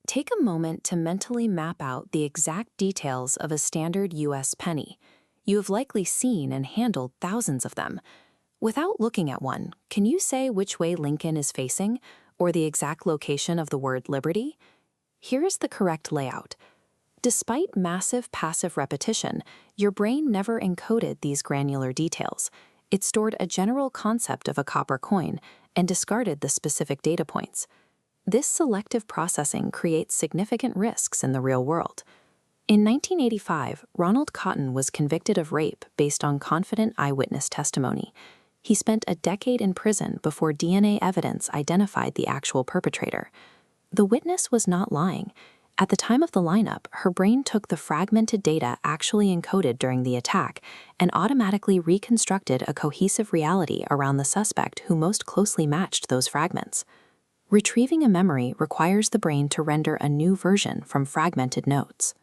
Take a moment to mentally map out the exact details of a standard US penny. You have likely seen and handled thousands of them. Without looking at one, can you say which way Lincoln is facing, or the exact location of the word liberty? Here is the correct layout. Despite massive passive repetition, your brain never encoded these granular details. It stored a general concept of a copper coin and discarded the specific data points. This selective processing creates significant risks in the real world. In 1985, Ronald Cotton was convicted of rape based on confident eyewitness testimony. He spent a decade in prison before DNA evidence identified the actual perpetrator. The witness was not lying. At the time of the lineup, her brain took the fragmented data actually encoded during the attack and automatically reconstructed a cohesive reality around the suspect who most closely matched those fragments. Retrieving a memory requires the brain to render a new version from fragmented notes.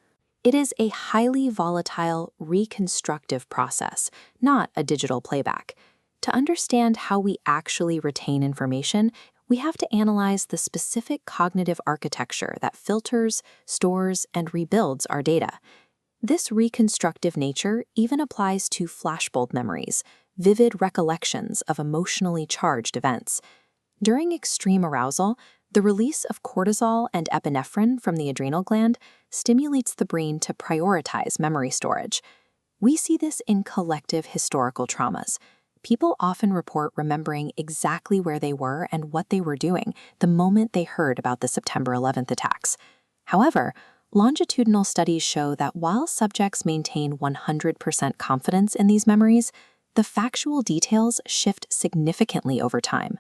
It is a highly volatile, reconstructive process, not a digital playback. To understand how we actually retain information, we have to analyze the specific cognitive architecture that filters, stores, and rebuilds our data. This reconstructive nature even applies to flashbulb memories, vivid recollections of emotionally charged events. During extreme arousal, the release of cortisol and epinephrine from the adrenal gland stimulates the brain to prioritize memory storage. We see this in collective historical traumas. People often report remembering exactly where they were and what they were doing the moment they heard about the September 11th attacks. However, longitudinal studies show that while subjects maintain 100% confidence in these memories, the factual details shift significantly over time.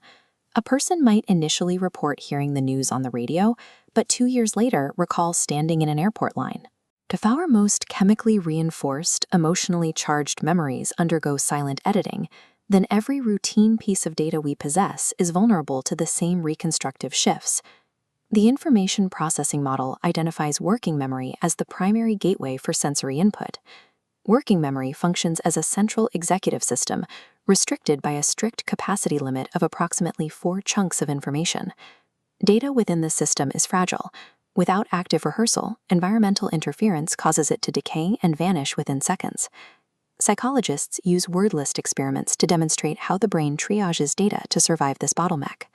A person might initially report hearing the news on the radio, but 2 years later recall standing in an airport line. If our most chemically reinforced, emotionally charged memories undergo silent editing, then every routine piece of data we possess is vulnerable to the same reconstructive shifts. The information processing model identifies working memory as the primary gateway for sensory input. Working memory functions as a central executive system, restricted by a strict capacity limit of approximately 4 chunks of information. Data within this system is fragile. Without active rehearsal, environmental interference causes it to decay and vanish within seconds. Psychologists use word list experiments to demonstrate how the brain triages data to survive this bottleneck.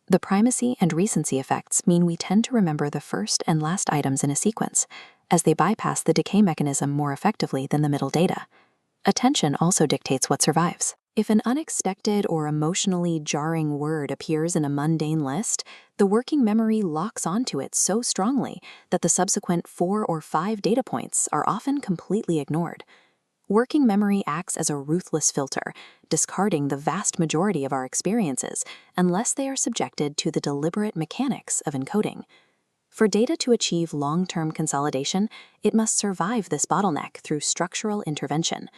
The primacy and recency effects mean we tend to remember the first and last items in a sequence, as they bypass the decay mechanism more effectively than the middle data. Attention also dictates what survives. If an unexpected or emotionally jarring word appears in a mundane list, the working memory locks onto it so strongly that the subsequent 4 or 5 data points are often completely ignored. Working memory acts as a ruthless filter, discarding the vast majority of our experiences unless they are subjected to the deliberate mechanics of encoding. For data to achieve long-term consolidation, it must survive this bottleneck through structural intervention.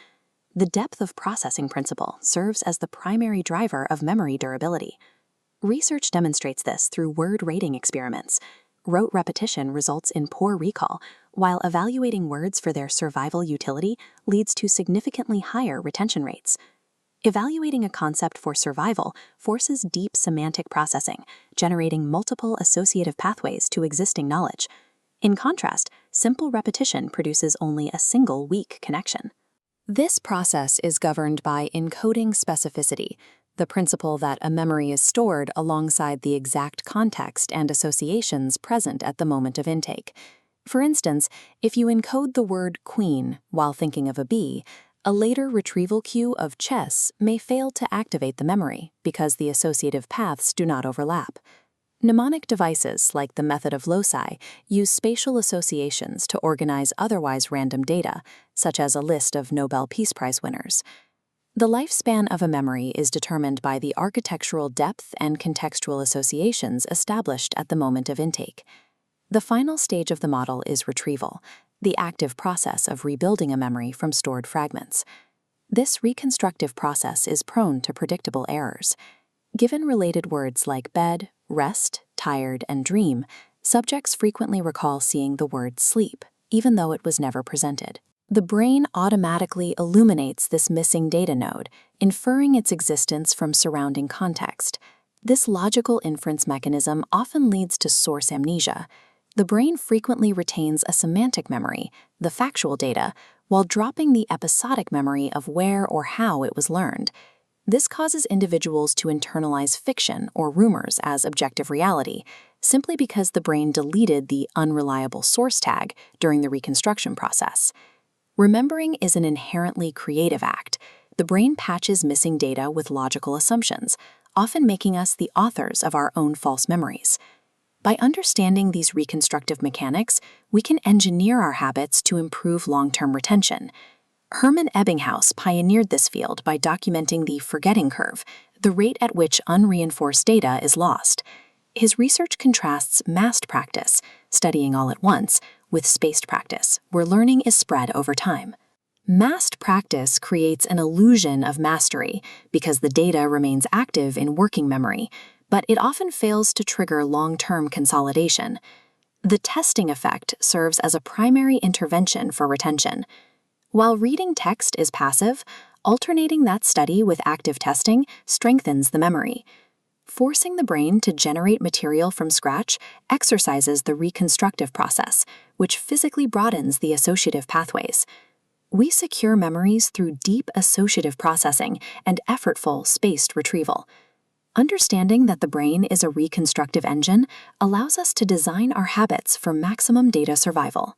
The depth of processing principle serves as the primary driver of memory durability. Research demonstrates this through word rating experiments. Rote repetition results in poor recall, while evaluating words for their survival utility leads to significantly higher retention rates. Evaluating a concept for survival forces deep semantic processing, generating multiple associative pathways to existing knowledge. In contrast, simple repetition produces only a single weak connection. This process is governed by encoding specificity, the principle that a memory is stored alongside the exact context and associations present at the moment of intake. For instance, if you encode the word queen while thinking of a bee, a later retrieval cue of chess may fail to activate the memory because the associative paths do not overlap. Mnemonic devices like the method of loci use spatial associations to organize otherwise random data, such as a list of Nobel Peace Prize winners. The lifespan of a memory is determined by the architectural depth and contextual associations established at the moment of intake. The final stage of the model is retrieval, the active process of rebuilding a memory from stored fragments. This reconstructive process is prone to predictable errors. Given related words like bed, rest, tired, and dream, subjects frequently recall seeing the word sleep, even though it was never presented. The brain automatically illuminates this missing data node, inferring its existence from surrounding context. This logical inference mechanism often leads to source amnesia. The brain frequently retains a semantic memory, the factual data, while dropping the episodic memory of where or how it was learned. This causes individuals to internalize fiction or rumors as objective reality, simply because the brain deleted the unreliable source tag during the reconstruction process. Remembering is an inherently creative act. The brain patches missing data with logical assumptions, often making us the authors of our own false memories. By understanding these reconstructive mechanics, we can engineer our habits to improve long-term retention. Hermann Ebbinghaus pioneered this field by documenting the forgetting curve, the rate at which unreinforced data is lost. His research contrasts massed practice, studying all at once, with spaced practice, where learning is spread over time. Massed practice creates an illusion of mastery because the data remains active in working memory, but it often fails to trigger long-term consolidation. The testing effect serves as a primary intervention for retention. While reading text is passive, alternating that study with active testing strengthens the memory. Forcing the brain to generate material from scratch exercises the reconstructive process, which physically broadens the associative pathways. We secure memories through deep associative processing and effortful spaced retrieval. Understanding that the brain is a reconstructive engine allows us to design our habits for maximum data survival.